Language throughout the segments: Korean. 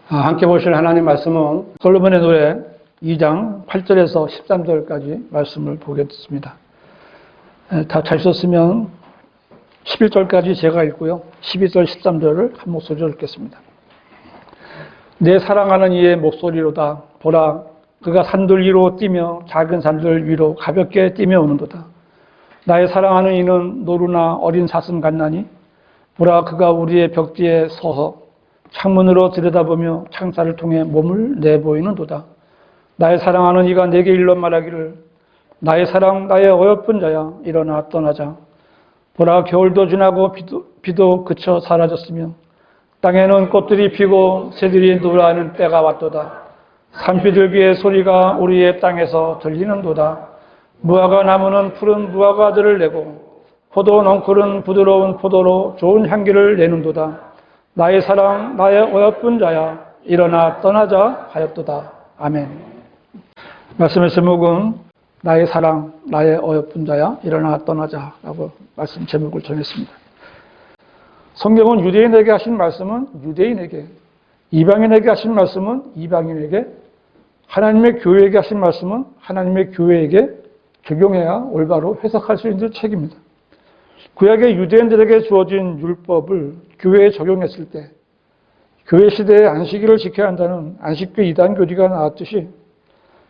함께 보실 하나님 말씀은 솔로몬의 노래 2장 8절에서 13절까지 말씀을 보겠습니다. 다 찾으셨으면 11절까지 제가 읽고요. 12절, 13절을 한 목소리로 읽겠습니다. 내 사랑하는 이의 목소리로다. 보라, 그가 산들 위로 뛰며 작은 산들 위로 가볍게 뛰며 오는도다. 나의 사랑하는 이는 노루나 어린 사슴 같나니 보라, 그가 우리의 벽 뒤에 서서 창문으로 들여다보며 창살을 통해 몸을 내보이는도다. 나의 사랑하는 이가 내게 일러 말하기를 나의 사랑, 나의 어여쁜 자야, 일어나 떠나자. 보라, 겨울도 지나고 비도 그쳐 사라졌으며 땅에는 꽃들이 피고 새들이 놀아하는 때가 왔도다. 산비둘기의 소리가 우리의 땅에서 들리는도다. 무화과 나무는 푸른 무화과들을 내고 포도 넝쿨은 부드러운 포도로 좋은 향기를 내는도다. 나의 사랑, 나의 어여쁜 자야, 일어나 떠나자 하였도다. 아멘. 말씀의 제목은 나의 사랑, 나의 어여쁜 자야, 일어나 떠나자 라고 말씀 제목을 정했습니다. 성경은 유대인에게 하신 말씀은 유대인에게, 이방인에게 하신 말씀은 이방인에게, 하나님의 교회에게 하신 말씀은 하나님의 교회에게 적용해야 올바로 해석할 수 있는 책입니다. 구약의 유대인들에게 주어진 율법을 교회에 적용했을 때 교회 시대에 안식일을 지켜야 한다는 안식교 이단 교리가 나왔듯이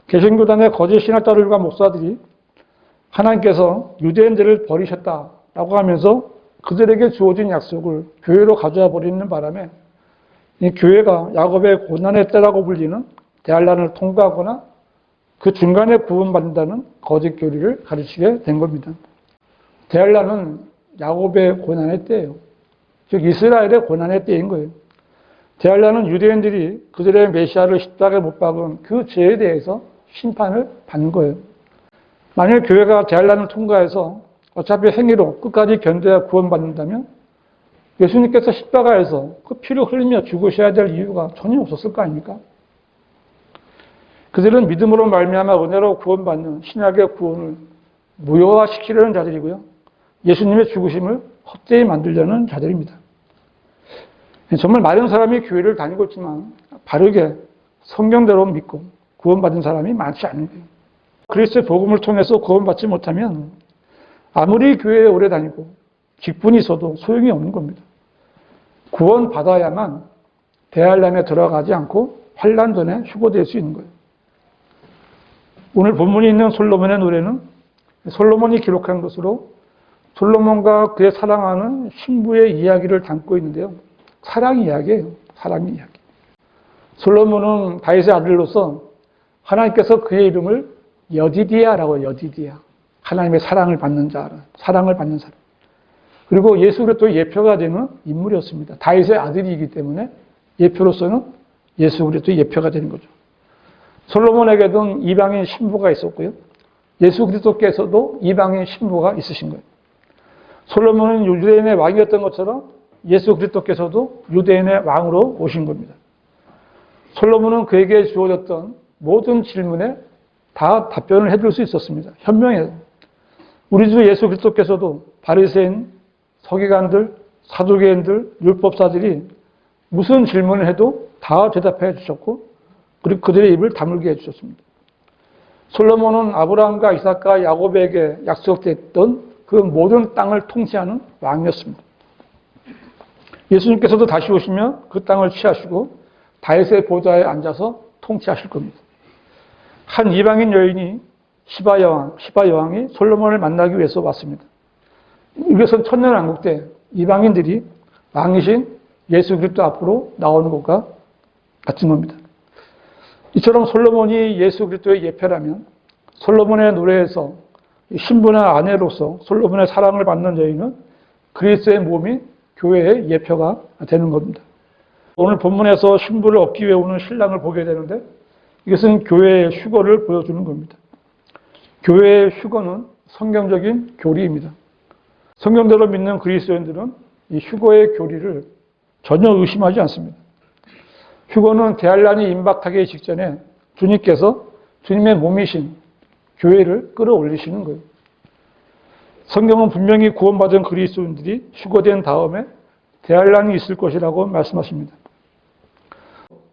개신교단의 거짓 신학자들과 목사들이 하나님께서 유대인들을 버리셨다라고 하면서 그들에게 주어진 약속을 교회로 가져와 버리는 바람에 이 교회가 야곱의 고난의 때라고 불리는 대환란을 통과하거나 그 중간에 구원받는다는 거짓 교리를 가르치게 된 겁니다. 대환란은 야곱의 고난의 때예요. 즉 이스라엘의 고난의 때인 거예요. 대환란은 유대인들이 그들의 메시아를 십자가에 못 박은 그 죄에 대해서 심판을 받는 거예요. 만약 교회가 대환란을 통과해서 어차피 행위로 끝까지 견뎌야 구원받는다면 예수님께서 십자가에서 그 피를 흘리며 죽으셔야 될 이유가 전혀 없었을 거 아닙니까? 그들은 믿음으로 말미암아 은혜로 구원받는 신약의 구원을 무효화시키려는 자들이고요. 예수님의 죽으심을 헛되이 만들려는 자들입니다. 정말 많은 사람이 교회를 다니고 있지만 바르게 성경대로 믿고 구원받은 사람이 많지 않은 거예요. 그리스도의 복음을 통해서 구원받지 못하면 아무리 교회에 오래 다니고 직분이 있어도 소용이 없는 겁니다. 구원받아야만 대환란에 들어가지 않고 환란 전에 휴거될 수 있는 거예요. 오늘 본문이 있는 솔로몬의 노래는 솔로몬이 기록한 것으로 솔로몬과 그의 사랑하는 신부의 이야기를 담고 있는데요. 사랑 이야기예요. 사랑 이야기. 솔로몬은 다윗의 아들로서 하나님께서 그의 이름을 여디디아라고 해요. 여디디아. 하나님의 사랑을 받는 자, 사랑을 받는 사람. 그리고 예수 그리스도의 예표가 되는 인물이었습니다. 다윗의 아들이기 때문에 예표로서는 예수 그리스도의 예표가 되는 거죠. 솔로몬에게도 이방인 신부가 있었고요. 예수 그리스도께서도 이방인 신부가 있으신 거예요. 솔로몬은 유대인의 왕이었던 것처럼 예수 그리스도께서도 유대인의 왕으로 오신 겁니다. 솔로몬은 그에게 주어졌던 모든 질문에 다 답변을 해줄 수 있었습니다. 현명해요. 우리 주 예수 그리스도께서도 바리새인, 서기관들, 사두개인들, 율법사들이 무슨 질문을 해도 다 대답해 주셨고 그리고 그들의 입을 다물게 해주셨습니다. 솔로몬은 아브라함과 이삭과 야곱에게 약속됐던 그 모든 땅을 통치하는 왕이었습니다. 예수님께서도 다시 오시면 그 땅을 취하시고 다윗의 보좌에 앉아서 통치하실 겁니다. 한 이방인 여인이 시바 여왕이 솔로몬을 만나기 위해서 왔습니다. 이것은 천년왕국 때 이방인들이 왕이신 예수 그리스도 앞으로 나오는 것과 같은 겁니다. 이처럼 솔로몬이 예수 그리스도의 예표라면 솔로몬의 노래에서 신부나 아내로서 솔로몬의 사랑을 받는 여인은 그리스도의 몸이 교회의 예표가 되는 겁니다. 오늘 본문에서 신부를 얻기 위해 오는 신랑을 보게 되는데 이것은 교회의 휴거를 보여주는 겁니다. 교회의 휴거는 성경적인 교리입니다. 성경대로 믿는 그리스도인들은 이 휴거의 교리를 전혀 의심하지 않습니다. 휴거는 대환란이 임박하기 직전에 주님께서 주님의 몸이신 교회를 끌어올리시는 거예요. 성경은 분명히 구원받은 그리스도인들이 휴거된 다음에 대환란이 있을 것이라고 말씀하십니다.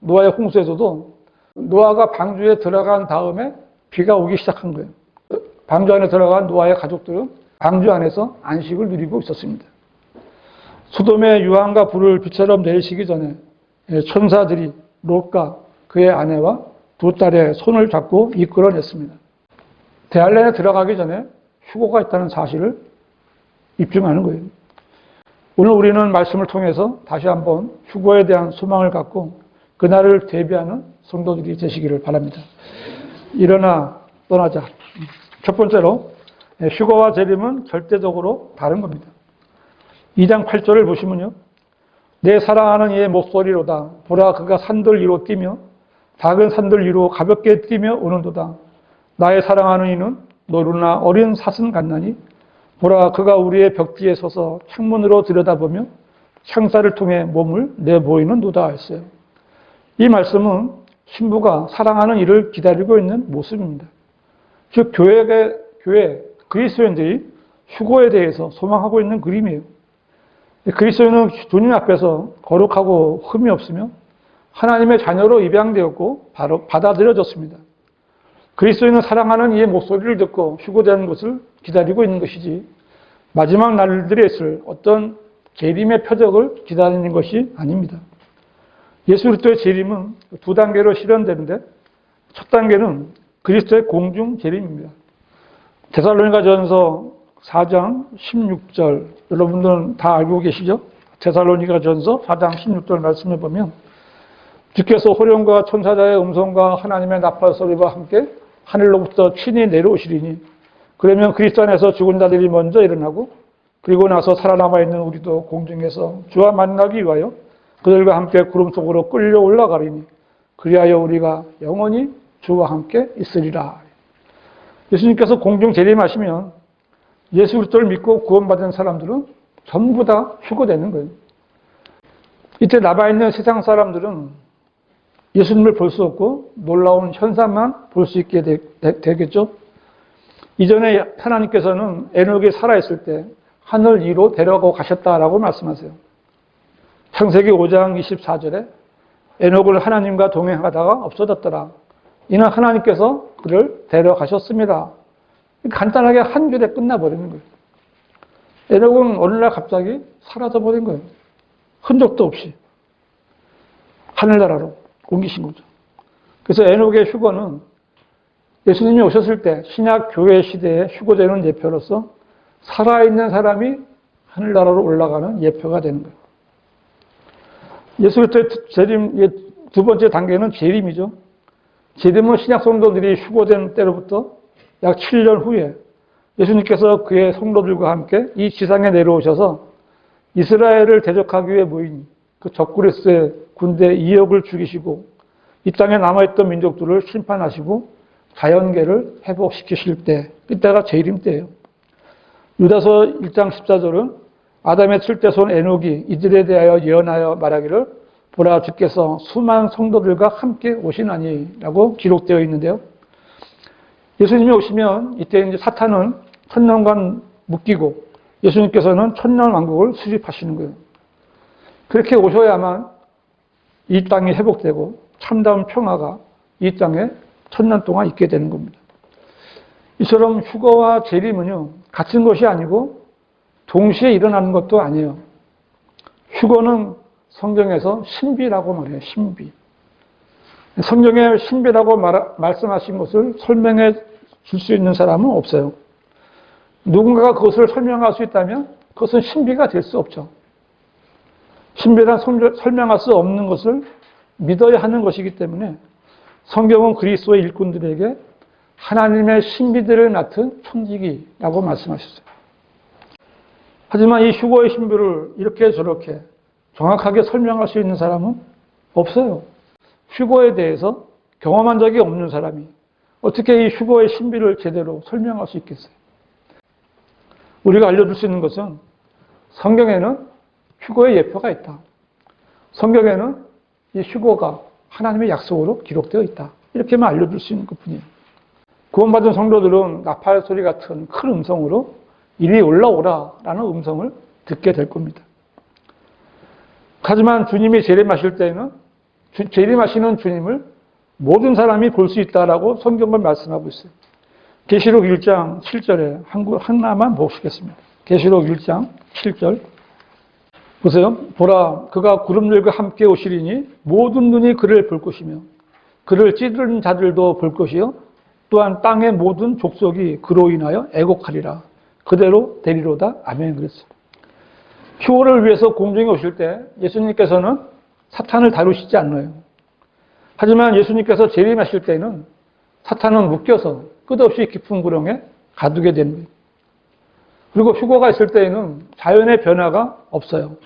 노아의 홍수에서도 노아가 방주에 들어간 다음에 비가 오기 시작한 거예요. 방주 안에 들어간 노아의 가족들은 방주 안에서 안식을 누리고 있었습니다. 소돔의 유황과 불을 비처럼 내리시기 전에 천사들이 롯과 그의 아내와 두 딸의 손을 잡고 이끌어냈습니다. 대할란에 들어가기 전에 휴거가 있다는 사실을 입증하는 거예요. 오늘 우리는 말씀을 통해서 다시 한번 휴거에 대한 소망을 갖고 그날을 대비하는 성도들이 되시기를 바랍니다. 일어나 떠나자. 첫 번째로 휴거와 재림은 절대적으로 다른 겁니다. 2장 8절을 보시면요. 내 사랑하는 이의 목소리로다. 보라 그가 산들 위로 뛰며 작은 산들 위로 가볍게 뛰며 오는도다. 나의 사랑하는 이는 노루나 어린 사슴 같나니 보라 그가 우리의 벽지에 서서 창문으로 들여다보며 창살을 통해 몸을 내보이는도다 했어요. 이 말씀은 신부가 사랑하는 이를 기다리고 있는 모습입니다. 즉 교회 그리스도인들이 휴거에 대해서 소망하고 있는 그림이에요. 그리스도인은 주님 앞에서 거룩하고 흠이 없으며 하나님의 자녀로 입양되었고 바로 받아들여졌습니다. 그리스도인은 사랑하는 이의 목소리를 듣고 휴거되는 것을 기다리고 있는 것이지 마지막 날들에 있을 어떤 재림의 표적을 기다리는 것이 아닙니다. 예수 그리스도의 재림은 두 단계로 실현되는데 첫 단계는 그리스도의 공중 재림입니다. 데살로니가전서 4장 16절 여러분들은 다 알고 계시죠? 데살로니가전서 4장 16절 말씀해 보면 주께서 호령과 천사자의 음성과 하나님의 나팔 소리와 함께 하늘로부터 친히 내려오시리니 그러면 그리스도 안에서 죽은 자들이 먼저 일어나고 그리고 나서 살아남아 있는 우리도 공중에서 주와 만나기 위하여 그들과 함께 구름 속으로 끌려 올라가리니 그리하여 우리가 영원히 주와 함께 있으리라. 예수님께서 공중 재림하시면 예수 그리스도를 믿고 구원받은 사람들은 전부 다 휴거되는 거예요. 이때 남아있는 세상 사람들은 예수님을 볼 수 없고 놀라운 현상만 볼 수 있게 되겠죠. 이전에 하나님께서는 에녹이 살아있을 때 하늘 위로 데려가고 가셨다라고 말씀하세요. 창세기 5장 24절에 에녹을 하나님과 동행하다가 없어졌더라. 이는 하나님께서 그를 데려가셨습니다. 간단하게 한 줄에 끝나버리는 거예요. 에녹은 어느 날 갑자기 사라져버린 거예요. 흔적도 없이. 하늘나라로 옮기신 거죠. 그래서 에녹의 휴거는 예수님이 오셨을 때 신약 교회 시대에 휴거되는 예표로서 살아있는 사람이 하늘나라로 올라가는 예표가 되는 거예요. 예수 그리스도의 재림 두 번째 단계는 재림이죠. 재림은 신약 성도들이 휴거된 때로부터 약 7년 후에 예수님께서 그의 성도들과 함께 이 지상에 내려오셔서 이스라엘을 대적하기 위해 모인 그 적그리스의 군대 2억을 죽이시고 이 땅에 남아있던 민족들을 심판하시고 자연계를 회복시키실 때, 이때가 재림 때예요. 유다서 1장 14절은 아담의 7대손 에녹이 이들에 대하여 예언하여 말하기를 보라 주께서 수많은 성도들과 함께 오시나니라고 기록되어 있는데요. 예수님이 오시면 이때 이제 사탄은 천년간 묶이고 예수님께서는 천년왕국을 수립하시는 거예요. 그렇게 오셔야만 이 땅이 회복되고 참다운 평화가 이 땅에 천년 동안 있게 되는 겁니다. 이처럼 휴거와 재림은요, 같은 것이 아니고 동시에 일어나는 것도 아니에요. 휴거는 성경에서 신비라고 말해요. 신비. 성경에 신비라고 말씀하신 것을 설명해 줄 수 있는 사람은 없어요. 누군가가 그것을 설명할 수 있다면 그것은 신비가 될 수 없죠. 신비란 설명할 수 없는 것을 믿어야 하는 것이기 때문에 성경은 그리스도의 일꾼들에게 하나님의 신비들을 맡은 청지기라고 말씀하셨어요. 하지만 이 휴거의 신비를 이렇게 저렇게 정확하게 설명할 수 있는 사람은 없어요. 휴거에 대해서 경험한 적이 없는 사람이 어떻게 이 휴거의 신비를 제대로 설명할 수 있겠어요? 우리가 알려줄 수 있는 것은 성경에는 휴거의 예표가 있다. 성경에는 이 휴거가 하나님의 약속으로 기록되어 있다. 이렇게만 알려줄 수 있는 것뿐이에요. 구원받은 성도들은 나팔 소리 같은 큰 음성으로 이리 올라오라라는 음성을 듣게 될 겁니다. 하지만 주님이 재림하실 때에는 재림하시는 주님을 모든 사람이 볼 수 있다라고 성경을 말씀하고 있어요. 계시록 1장 7절에 하나만 보시겠습니다. 계시록 1장 7절. 보세요. 보라, 그가 구름들과 함께 오시리니 모든 눈이 그를 볼 것이며 그를 찌르는 자들도 볼 것이요 또한 땅의 모든 족속이 그로 인하여 애곡하리라. 그대로 되리로다. 아멘. 그랬어요. 휴거를 위해서 공중에 오실 때 예수님께서는 사탄을 다루시지 않아요. 하지만 예수님께서 재림하실 때는 사탄은 묶여서 끝없이 깊은 구렁에 가두게 됩니다. 그리고 휴거가 있을 때에는 자연의 변화가 없어요.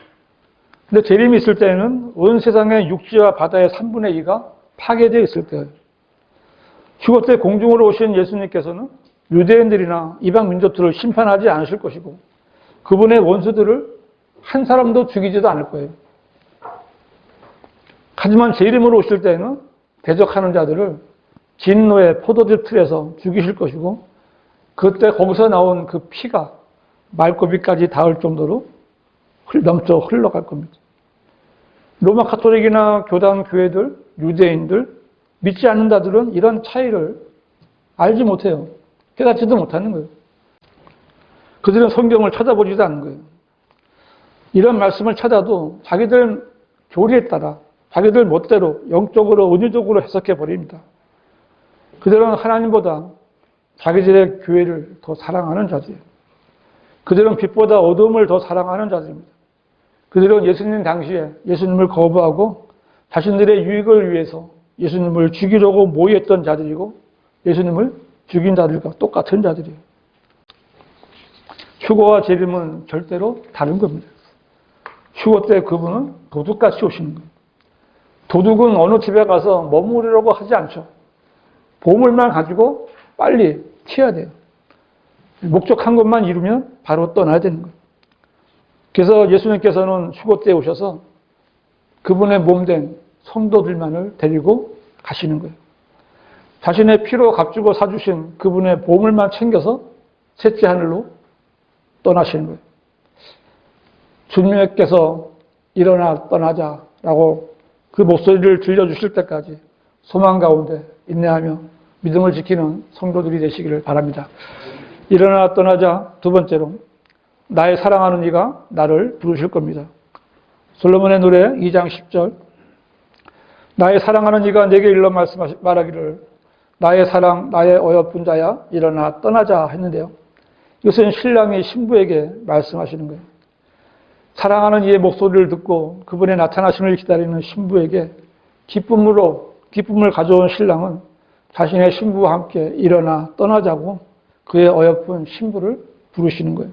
근데 재림이 있을 때에는 온 세상의 육지와 바다의 3분의 2가 파괴되어 있을 때예요. 휴거 때 공중으로 오신 예수님께서는 유대인들이나 이방 민족들을 심판하지 않으실 것이고 그분의 원수들을 한 사람도 죽이지도 않을 거예요. 하지만 재림으로 오실 때에는 대적하는 자들을 진노의 포도즙 틀에서 죽이실 것이고 그때 거기서 나온 그 피가 말고비까지 닿을 정도로 넘쳐 흘러갈 겁니다. 로마 카톨릭이나 교단 교회들, 유대인들, 믿지 않는 자들은 이런 차이를 알지 못해요. 깨닫지도 못하는 거예요. 그들은 성경을 찾아보지도 않는 거예요. 이런 말씀을 찾아도 자기들 교리에 따라 자기들 멋대로 영적으로 은유적으로 해석해 버립니다. 그들은 하나님보다 자기들의 교회를 더 사랑하는 자들이에요. 그들은 빛보다 어둠을 더 사랑하는 자들입니다. 그들은 예수님 당시에 예수님을 거부하고 자신들의 유익을 위해서 예수님을 죽이려고 모의했던 자들이고 예수님을 죽인 자들과 똑같은 자들이에요. 휴거와 재림은 절대로 다른 겁니다. 휴거 때 그분은 도둑같이 오시는 거예요. 도둑은 어느 집에 가서 머무르려고 하지 않죠. 보물만 가지고 빨리 튀어야 돼요. 목적한 것만 이루면 바로 떠나야 되는 거예요. 그래서 예수님께서는 휴거 때에 오셔서 그분의 몸된 성도들만을 데리고 가시는 거예요. 자신의 피로 값주고 사주신 그분의 보물만 챙겨서 셋째 하늘로 떠나시는 거예요. 주님께서 일어나 떠나자라고 그 목소리를 들려주실 때까지 소망 가운데 인내하며 믿음을 지키는 성도들이 되시기를 바랍니다. 일어나 떠나자. 두 번째로 나의 사랑하는 이가 나를 부르실 겁니다. 솔로몬의 노래 2장 10절. 나의 사랑하는 이가 내게 일러 말하기를 나의 사랑 나의 어여쁜 자야 일어나 떠나자 했는데요. 이것은 신랑이 신부에게 말씀하시는 거예요. 사랑하는 이의 목소리를 듣고 그분의 나타나심을 기다리는 신부에게 기쁨을 가져온 신랑은 자신의 신부와 함께 일어나 떠나자고 그의 어여쁜 신부를 부르시는 거예요.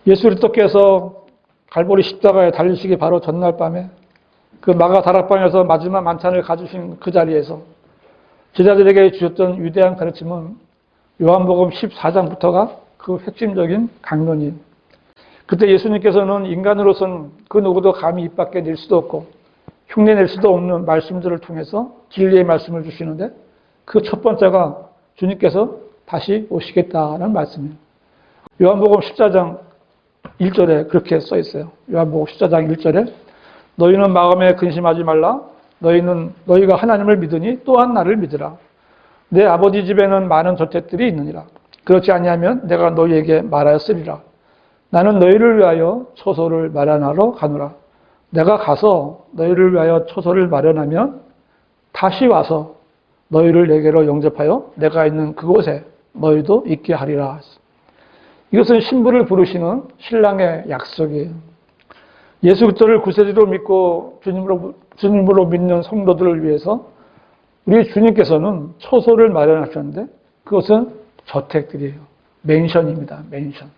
예수 그리스도께서 갈보리 십자가에 달리시기 바로 전날 밤에 그 마가 다락방에서 마지막 만찬을 가주신 그 자리에서 제자들에게 주셨던 위대한 가르침은 요한복음 14장부터가 그 핵심적인 강론이에요. 그때 예수님께서는 인간으로서는 그 누구도 감히 입 밖에 낼 수도 없고 흉내낼 수도 없는 말씀들을 통해서 진리의 말씀을 주시는데 그 첫 번째가 주님께서 다시 오시겠다는 말씀이에요. 요한복음 14장 1절에 그렇게 써 있어요. 요한복음 14장 1절에 너희는 마음에 근심하지 말라. 너희가 하나님을 믿으니 또한 나를 믿으라. 내 아버지 집에는 많은 저택들이 있느니라. 그렇지 아니하면 내가 너희에게 말하였으리라. 나는 너희를 위하여 처소를 마련하러 가노라. 내가 가서 너희를 위하여 처소를 마련하면 다시 와서 너희를 내게로 영접하여 내가 있는 그곳에 너희도 있게 하리라. 이것은 신부를 부르시는 신랑의 약속이에요. 예수 그리스도를 구세주로 믿고 주님으로 믿는 성도들을 위해서 우리 주님께서는 처소를 마련하셨는데 그것은 저택들이에요. 맨션입니다. 맨션.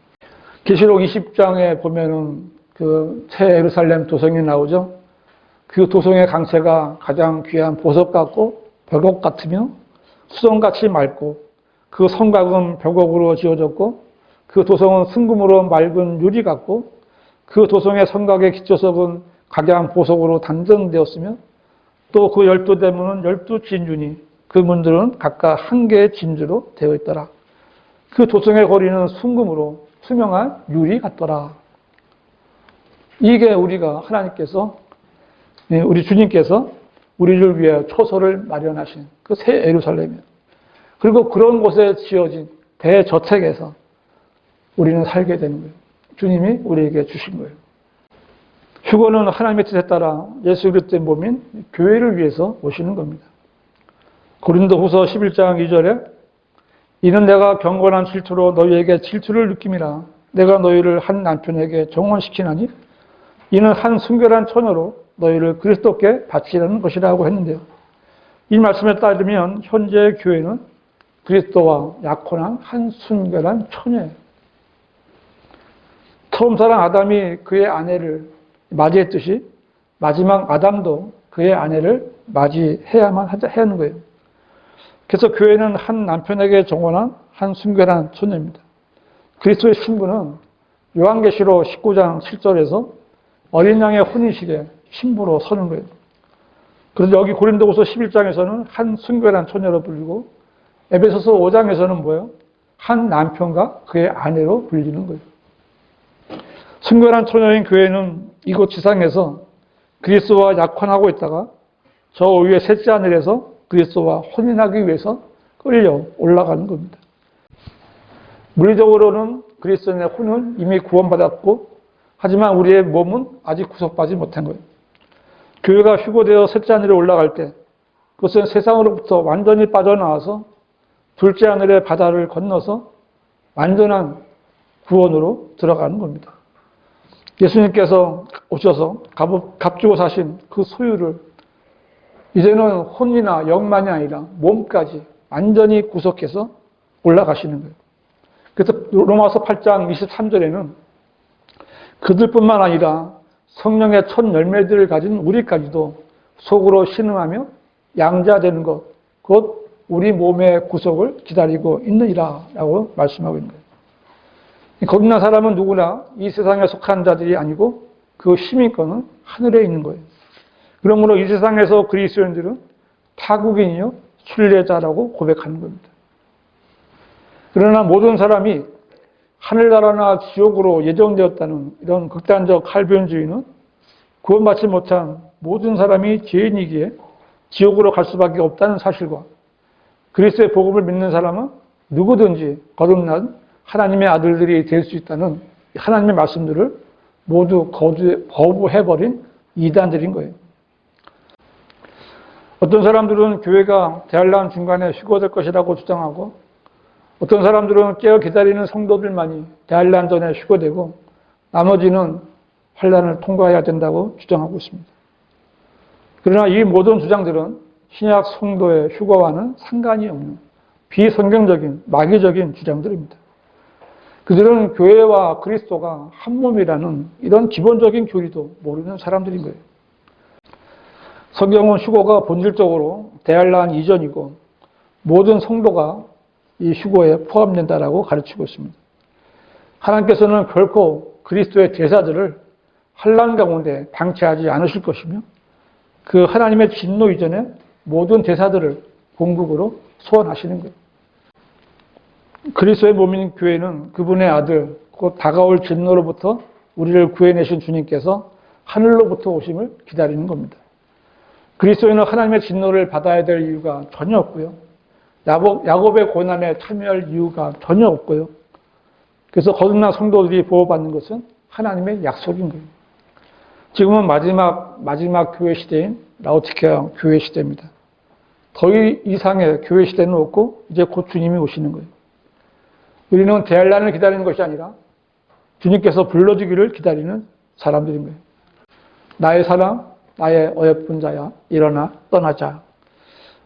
계시록 20장에 보면은 그 새 예루살렘 도성이 나오죠. 그 도성의 강체가 가장 귀한 보석 같고 벽옥 같으며 수정같이 맑고 그 성곽은 벽옥으로 지어졌고 그 도성은 순금으로 맑은 유리 같고 그 도성의 성곽의 기초석은 각양 보석으로 단정되었으며 또 그 12대문은 12진주니 그 문들은 각각 한 개의 진주로 되어 있더라. 그 도성의 거리는 순금으로 투명한 유리 같더라. 이게 우리가 하나님께서 우리 주님께서 우리를 위해 초소를 마련하신 그 새 예루살렘이에요. 그리고 그런 곳에 지어진 대저택에서 우리는 살게 되는 거예요. 주님이 우리에게 주신 거예요. 휴거는 하나님의 뜻에 따라 예수 그리스도의 몸인 교회를 위해서 오시는 겁니다. 고린도후서 11장 2절에 이는 내가 경건한 질투로 너희에게 질투를 느낌이라 내가 너희를 한 남편에게 정혼시키나니 이는 한 순결한 처녀로 너희를 그리스도께 바치려는 것이라고 했는데요. 이 말씀에 따르면 현재 교회는 그리스도와 약혼한 한 순결한 처녀예요. 처음 사랑 아담이 그의 아내를 맞이했듯이 마지막 아담도 그의 아내를 맞이해야만 하는 거예요. 그래서 교회는 한 남편에게 정혼한 한 순결한 처녀입니다. 그리스도의 신부는 요한계시록 19장 7절에서 어린 양의 혼인식에 신부로 서는 거예요. 그래서 여기 고린도후서 11장에서는 한 순결한 처녀로 불리고 에베소서 5장에서는 뭐예요? 한 남편과 그의 아내로 불리는 거예요. 순결한 처녀인 교회는 이곳 지상에서 그리스도와 약혼하고 있다가 저 위에 셋째 하늘에서 그리스도와 혼인하기 위해서 끌려 올라가는 겁니다. 물리적으로는 그리스도인의 혼은 이미 구원받았고 하지만 우리의 몸은 아직 구속받지 못한 거예요. 교회가 휴거되어 셋째 하늘에 올라갈 때 그것은 세상으로부터 완전히 빠져나와서 둘째 하늘의 바다를 건너서 완전한 구원으로 들어가는 겁니다. 예수님께서 오셔서 값 주고 사신 그 소유를 이제는 혼이나 영만이 아니라 몸까지 완전히 구속해서 올라가시는 거예요. 그래서 로마서 8장 23절에는 그들뿐만 아니라 성령의 첫 열매들을 가진 우리까지도 속으로 신음하며 양자되는 것, 곧 우리 몸의 구속을 기다리고 있느니라 라고 말씀하고 있는 거예요. 거듭난 사람은 누구나 이 세상에 속한 자들이 아니고 그 시민권은 하늘에 있는 거예요. 그러므로 이 세상에서 그리스도인들은 타국인이요 순례자라고 고백하는 겁니다. 그러나 모든 사람이 하늘나라나 지옥으로 예정되었다는 이런 극단적 칼빈주의는 구원받지 못한 모든 사람이 죄인이기에 지옥으로 갈 수밖에 없다는 사실과 그리스도의 복음을 믿는 사람은 누구든지 거듭난 하나님의 아들들이 될 수 있다는 하나님의 말씀들을 모두 거부해버린 이단들인 거예요. 어떤 사람들은 교회가 대환란 중간에 휴거될 것이라고 주장하고 어떤 사람들은 깨어 기다리는 성도들만이 대환란 전에 휴거되고 나머지는 환란을 통과해야 된다고 주장하고 있습니다. 그러나 이 모든 주장들은 신약 성도의 휴거와는 상관이 없는 비성경적인 마귀적인 주장들입니다. 그들은 교회와 그리스도가 한 몸이라는 이런 기본적인 교리도 모르는 사람들인 거예요. 성경은 휴거가 본질적으로 대환란 이전이고 모든 성도가 이 휴거에 포함된다라고 가르치고 있습니다. 하나님께서는 결코 그리스도의 제사들을 환란 가운데 방치하지 않으실 것이며 그 하나님의 진노 이전에 모든 제사들을 본국으로 소환하시는 거예요. 그리스도의 몸인 교회는 그분의 아들, 곧 다가올 진노로부터 우리를 구해내신 주님께서 하늘로부터 오심을 기다리는 겁니다. 그리스도인은 하나님의 진노를 받아야 될 이유가 전혀 없고요. 야곱의 고난에 참여할 이유가 전혀 없고요. 그래서 거듭난 성도들이 보호받는 것은 하나님의 약속인 거예요. 지금은 마지막 교회 시대인 라오디게아 교회 시대입니다. 더 이상의 교회 시대는 없고 이제 곧 주님이 오시는 거예요. 우리는 대환란을 기다리는 것이 아니라 주님께서 불러주기를 기다리는 사람들인 거예요. 나의 사랑, 나의 어여쁜 자야, 일어나 떠나자.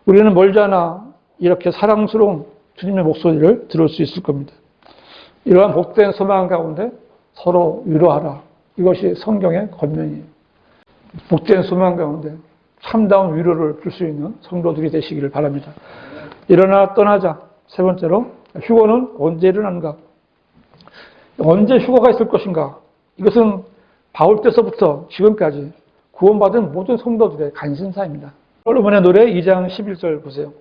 우리는 멀잖아 이렇게 사랑스러운 주님의 목소리를 들을 수 있을 겁니다. 이러한 복된 소망 가운데 서로 위로하라. 이것이 성경의 권면이에요. 복된 소망 가운데 참다운 위로를 줄 수 있는 성도들이 되시기를 바랍니다. 일어나 떠나자. 세 번째로 휴거는 언제 일어나는가? 언제 휴거가 있을 것인가? 이것은 바울 때서부터 지금까지 구원받은 모든 성도들의 관심사입니다. 솔로몬의 노래 2장 11절 보세요.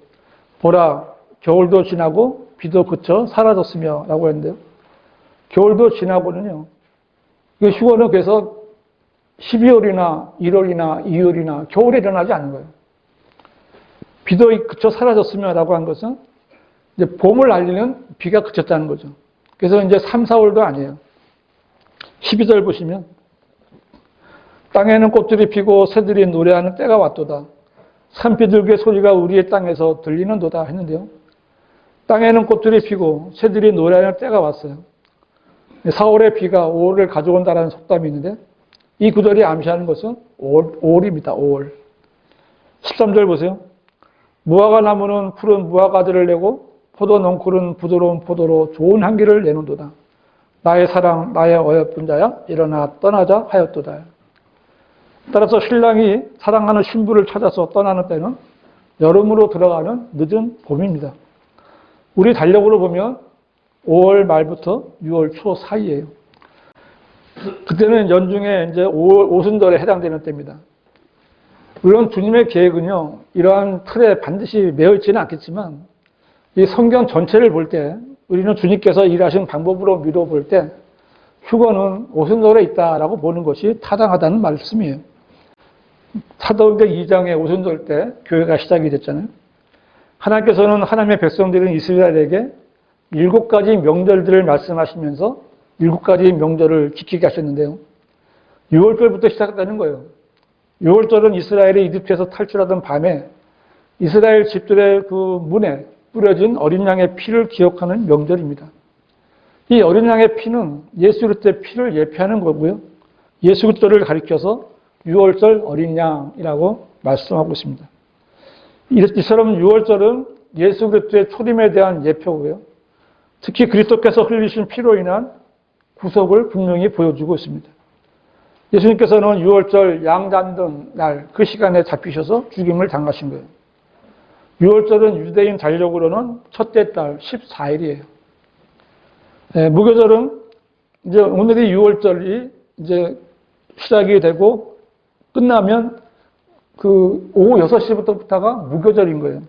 보라, 겨울도 지나고 비도 그쳐 사라졌으며 라고 했는데요. 겨울도 지나고는요. 이 휴거는 그래서 12월이나 1월이나 2월이나 겨울에 일어나지 않는 거예요. 비도 그쳐 사라졌으며 라고 한 것은 이제 봄을 알리는 비가 그쳤다는 거죠. 그래서 이제 3, 4월도 아니에요. 12절 보시면 땅에는 꽃들이 피고 새들이 노래하는 때가 왔도다. 산비둘기의 소리가 우리의 땅에서 들리는도다 했는데요. 땅에는 꽃들이 피고 새들이 노래하는 때가 왔어요. 4월의 비가 5월을 가져온다라는 속담이 있는데 이 구절이 암시하는 것은 5월입니다. 5월. 13절 보세요. 무화과 나무는 푸른 무화과들을 내고 포도 넝쿨은 부드러운 포도로 좋은 향기를 내는도다. 나의 사랑, 나의 어여쁜 자야, 일어나 떠나자 하였도다. 따라서 신랑이 사랑하는 신부를 찾아서 떠나는 때는 여름으로 들어가는 늦은 봄입니다. 우리 달력으로 보면 5월 말부터 6월 초 사이예요. 그때는 연중에 이제 오순절에 해당되는 때입니다. 물론 주님의 계획은요, 이러한 틀에 반드시 매여 있지는 않겠지만, 이 성경 전체를 볼 때, 우리는 주님께서 일하신 방법으로 미뤄 볼 때, 휴거는 오순절에 있다라고 보는 것이 타당하다는 말씀이에요. 사도행전 2장의 오순절 때 교회가 시작이 됐잖아요. 하나님께서는 하나님의 백성들인 이스라엘에게 7가지 명절들을 말씀하시면서 7가지 명절을 지키게 하셨는데요. 6월절부터 시작했다는 거예요. 6월절은 이스라엘이 이집트에서 탈출하던 밤에 이스라엘 집들의 그 문에 뿌려진 어린 양의 피를 기억하는 명절입니다. 이 어린 양의 피는 예수 그리스도의 피를 예표하는 거고요. 예수 그리스도를 가리켜서 6월절 어린 양이라고 말씀하고 있습니다. 이처럼 6월절은 예수 그리스도의 초림에 대한 예표고요. 특히 그리스도께서 흘리신 피로 인한 구속을 분명히 보여주고 있습니다. 예수님께서는 6월절 양 잡는 날 그 시간에 잡히셔서 죽임을 당하신 거예요. 6월절은 유대인 달력으로는 첫째 달 14일이에요. 무교절은 이제 오늘이 6월절이 이제 시작이 되고 끝나면 그 오후 6시부터가 무교절인 거예요.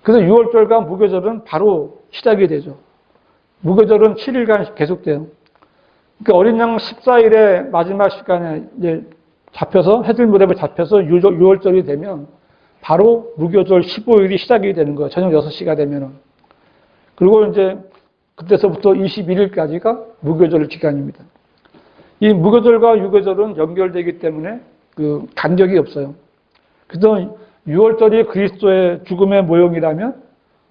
그래서 6월절과 무교절은 바로 시작이 되죠. 무교절은 7일간 계속돼요. 그러니까 어린 양 14일의 마지막 시간에 이제 잡혀서 해질 무렵에 잡혀서 6월절이 되면 바로 무교절 15일이 시작이 되는 거예요. 저녁 6시가 되면은. 그리고 이제 그때서부터 21일까지가 무교절 기간입니다. 이 무교절과 유교절은 연결되기 때문에 그 간격이 없어요. 그래서 6월절이 그리스도의 죽음의 모형이라면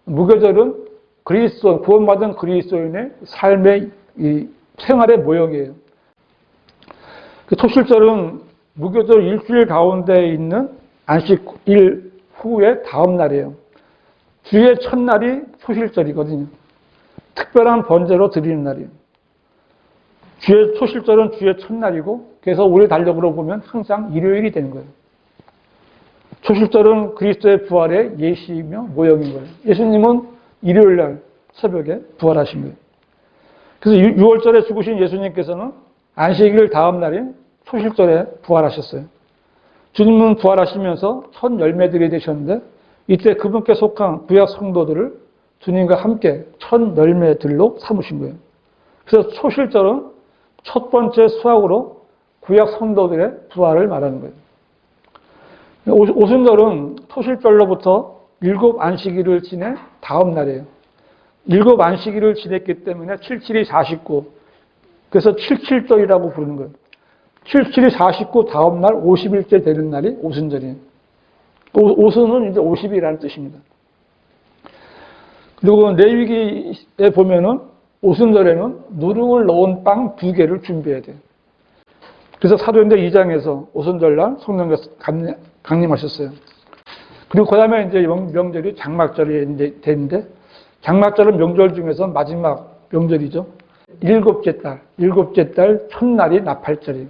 무교절은 그리스도, 구원받은 그리스도인의 삶의 이 생활의 모형이에요. 그 토실절은 무교절 일주일 가운데 있는 안식일 후의 다음 날이에요. 주의 첫날이 토실절이거든요. 특별한 번제로 드리는 날이에요. 주의 토실절은 주의 첫날이고 그래서 우리 달력으로 보면 항상 일요일이 되는 거예요. 토실절은 그리스도의 부활의 예시이며 모형인 거예요. 예수님은 일요일 날 새벽에 부활하신 거예요. 그래서 6월절에 죽으신 예수님께서는 안식일 다음 날인 토실절에 부활하셨어요. 주님은 부활하시면서 첫 열매들이 되셨는데 이때 그분께 속한 구약 성도들을 주님과 함께 첫 열매들로 삼으신 거예요. 그래서 토실절은 첫 번째 수확으로 구약 성도들의 부활을 말하는 거예요. 오순절은 토실절로부터 7 안식일을 지낸 다음 날이에요. 7 안식일을 지냈기 때문에 77이 49. 그래서 77절이라고 부르는 거예요. 77이 49 다음 날 50일째 되는 날이 오순절이에요. 오순은 이제 50이라는 뜻입니다. 그리고 레위기에 보면은 오순절에는 누룩을 넣은 빵 2개를 준비해야 돼요. 그래서 사도행전 2장에서 오순절날 성령께서 강림하셨어요. 그리고 그 다음에 이제 명절이 장막절이 이제 되는데 장막절은 명절 중에서 마지막 명절이죠. 7째 달 첫날이 나팔절이에요.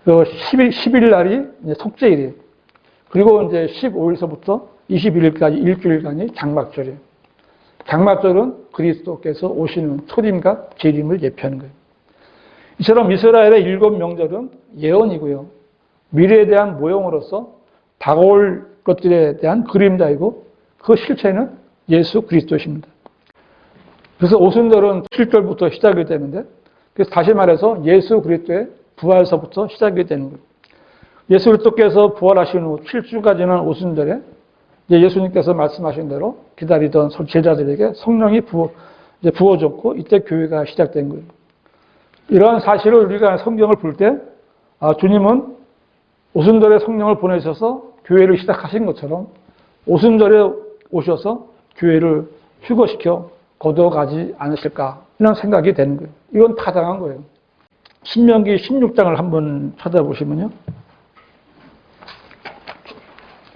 10일 날이 속죄일이에요. 그리고 이제 15일서부터 21일까지 일주일간이 장막절이에요. 장막절은 그리스도께서 오시는 초림과 재림을 예표하는 거예요. 이처럼 이스라엘의 7명절은 예언이고요. 미래에 대한 모형으로서 다가올 것들에 대한 그림자이고 그 실체는 예수 그리스도십니다. 그래서 오순절은 7절부터 시작이 되는데 그래서 다시 말해서 예수 그리스도의 부활서부터 시작이 되는 거예요. 예수 그리스도께서 부활하신 후 7주가 지난 오순절에 이제 예수님께서 말씀하신 대로 기다리던 제자들에게 성령이 부어졌고 이때 교회가 시작된 거예요. 이러한 사실을 우리가 성경을 볼 때 주님은 오순절에 성령을 보내셔서 교회를 시작하신 것처럼 오순절에 오셔서 교회를 휴거시켜 거둬가지 않으실까 이런 생각이 되는 거예요. 이건 타당한 거예요. 신명기 16장을 한번 찾아보시면요.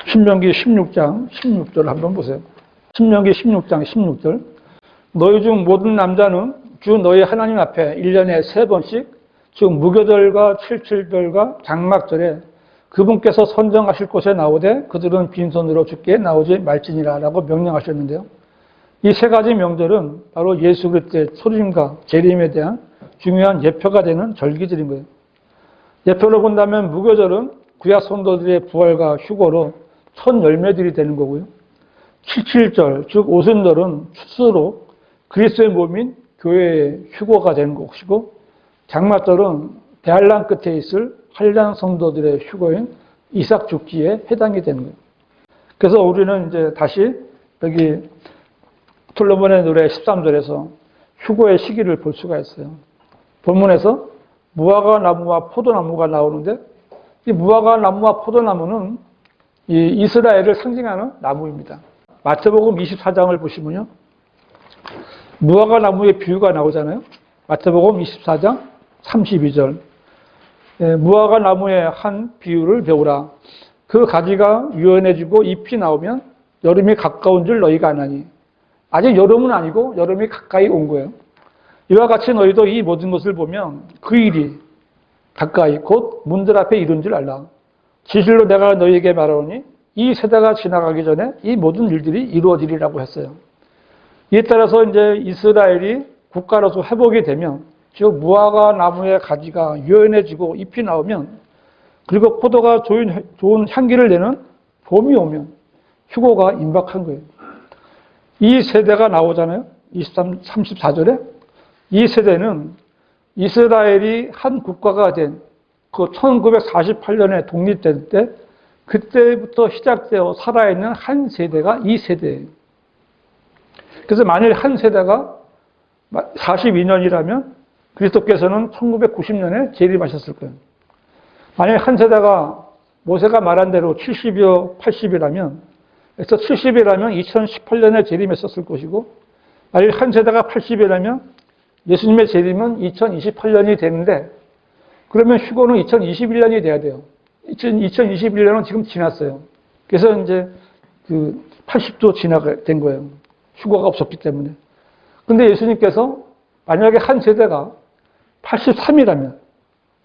신명기 16장 16절 한번 보세요. 신명기 16장 16절. 너희 중 모든 남자는 주 너희 하나님 앞에 1년에 3번씩 즉 무교절과 칠칠절과 장막절에 그분께서 선정하실 곳에 나오되 그들은 빈손으로 주께 나오지 말지니라 라고 명령하셨는데요. 이 3가지 명절은 바로 예수 그리스도의 초림과 재림에 대한 중요한 예표가 되는 절기들인 거예요. 예표로 본다면 무교절은 구약 성도들의 부활과 휴거로 첫 열매들이 되는 거고요. 칠칠절 즉 오순절은 추수로 그리스도의 몸인 교회의 휴거가 되는 것이고 장막절은 대환란 끝에 있을 한란 성도들의 휴거인 이삭 죽기에 해당이 되는 거예요. 그래서 우리는 이제 다시 여기 솔로몬의 노래 13절에서 휴거의 시기를 볼 수가 있어요. 본문에서 무화과 나무와 포도나무가 나오는데 이 무화과 나무와 포도나무는 이 이스라엘을 상징하는 나무입니다. 마태복음 24장을 보시면요. 무화과 나무의 비유가 나오잖아요. 마태복음 24장 32절. 무화과 나무의 한 비유를 배우라. 그 가지가 유연해지고 잎이 나오면 여름이 가까운 줄 너희가 아나니. 아직 여름은 아니고 여름이 가까이 온 거예요. 이와 같이 너희도 이 모든 것을 보면 그 일이 가까이 곧 문들 앞에 이른 줄 알라. 진실로 내가 너희에게 말하오니 이 세대가 지나가기 전에 이 모든 일들이 이루어지리라고 했어요. 이에 따라서 이제 이스라엘이 국가로서 회복이 되면 즉 무화과 나무의 가지가 유연해지고 잎이 나오면 그리고 포도가 좋은 향기를 내는 봄이 오면 휴거가 임박한 거예요. 이 세대가 나오잖아요. 34절에 이 세대는 이스라엘이 한 국가가 된 그 1948년에 독립될 때 그때부터 시작되어 살아있는 한 세대가 이 세대예요. 그래서 만일 한 세대가 42년이라면 그리스도께서는 1990년에 재림하셨을 거예요. 만일 한 세대가 모세가 말한 대로 70이요 80이라면 그래서 70이라면 2018년에 재림했었을 것이고 만일 한 세대가 80이라면 예수님의 재림은 2028년이 되는데 그러면 휴거는 2021년이 돼야 돼요. 2021년은 지금 지났어요. 그래서 이제 그 80도 지나된 거예요. 휴거가 없었기 때문에. 근데 예수님께서 만약에 한 세대가 83이라면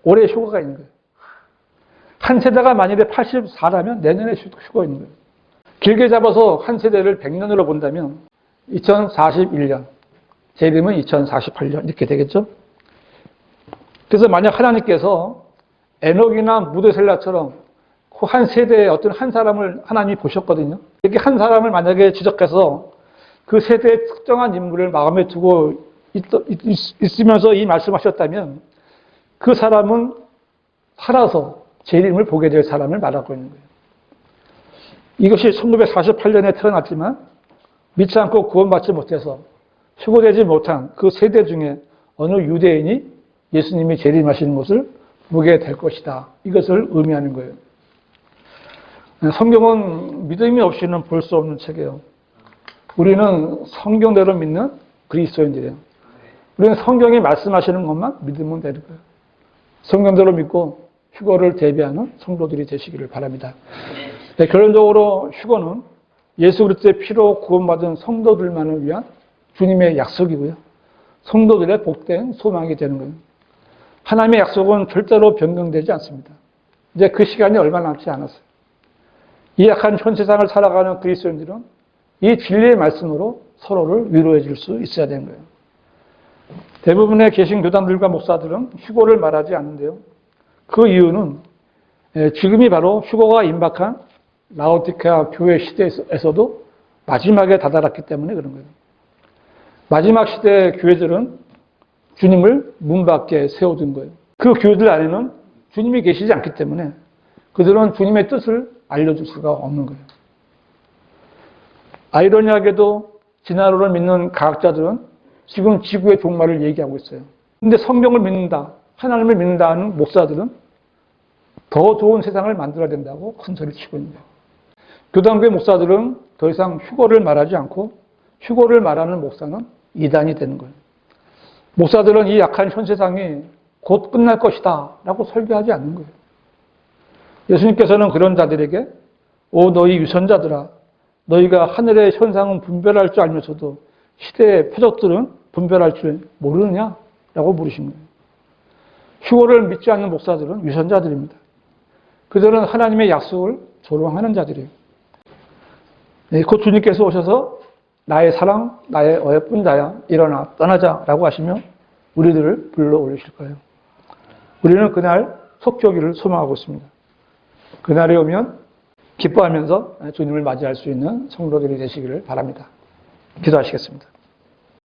올해 휴거가 있는 거예요. 한 세대가 만일에 84라면 내년에 휴거 있는 거예요. 길게 잡아서 한 세대를 100년으로 본다면 2041년, 재림은 2048년 이렇게 되겠죠. 그래서 만약 하나님께서 에녹이나 무드셀라처럼 그 한 세대의 어떤 한 사람을 하나님이 보셨거든요. 이렇게 한 사람을 만약에 지적해서 그 세대의 특정한 인물을 마음에 두고 있으면서 이 말씀하셨다면 그 사람은 살아서 재림을 보게 될 사람을 말하고 있는 거예요. 이것이 1948년에 태어났지만 믿지 않고 구원받지 못해서 휴거되지 못한 그 세대 중에 어느 유대인이 예수님이 재림하시는 것을 보게 될 것이다. 이것을 의미하는 거예요. 성경은 믿음이 없이는 볼 수 없는 책이에요. 우리는 성경대로 믿는 그리스도인들이에요. 우리는 성경이 말씀하시는 것만 믿으면 되는 거예요. 성경대로 믿고 휴거를 대비하는 성도들이 되시기를 바랍니다. 네, 결론적으로 휴거는 예수 그리스도의 피로 구원받은 성도들만을 위한 주님의 약속이고요. 성도들의 복된 소망이 되는 거예요. 하나님의 약속은 절대로 변경되지 않습니다. 이제 그 시간이 얼마 남지 않았어요. 이 약한 현 세상을 살아가는 그리스도인들은 이 진리의 말씀으로 서로를 위로해 줄 수 있어야 되는 거예요. 대부분의 개신 교단들과 목사들은 휴거를 말하지 않는데요. 그 이유는 지금이 바로 휴거가 임박한 라오디케아 교회 시대에서도 마지막에 다다랐기 때문에 그런 거예요. 마지막 시대의 교회들은 주님을 문 밖에 세워둔 거예요. 그 교회들 안에는 주님이 계시지 않기 때문에 그들은 주님의 뜻을 알려줄 수가 없는 거예요. 아이러니하게도 진화론을 믿는 과학자들은 지금 지구의 종말을 얘기하고 있어요. 근데 성경을 믿는다, 하나님을 믿는다는 목사들은 더 좋은 세상을 만들어야 된다고 큰 소리를 치고 있는 거예요. 교단교회 목사들은 더 이상 휴거를 말하지 않고 휴거를 말하는 목사는 이단이 되는 거예요. 목사들은 이 약한 현 세상이 곧 끝날 것이다 라고 설교하지 않는 거예요. 예수님께서는 그런 자들에게 오 너희 유선자들아 너희가 하늘의 현상은 분별할 줄 알면서도 시대의 표적들은 분별할 줄 모르느냐? 라고 물으신 거예요. 휴거를 믿지 않는 목사들은 유선자들입니다. 그들은 하나님의 약속을 조롱하는 자들이에요. 곧 주님께서 오셔서 나의 사랑, 나의 어여쁜 자야 일어나 떠나자 라고 하시며 우리들을 불러 올리실 거예요. 우리는 그날 속죄기를 소망하고 있습니다. 그날이 오면 기뻐하면서 주님을 맞이할 수 있는 성도들이 되시기를 바랍니다. 기도하시겠습니다.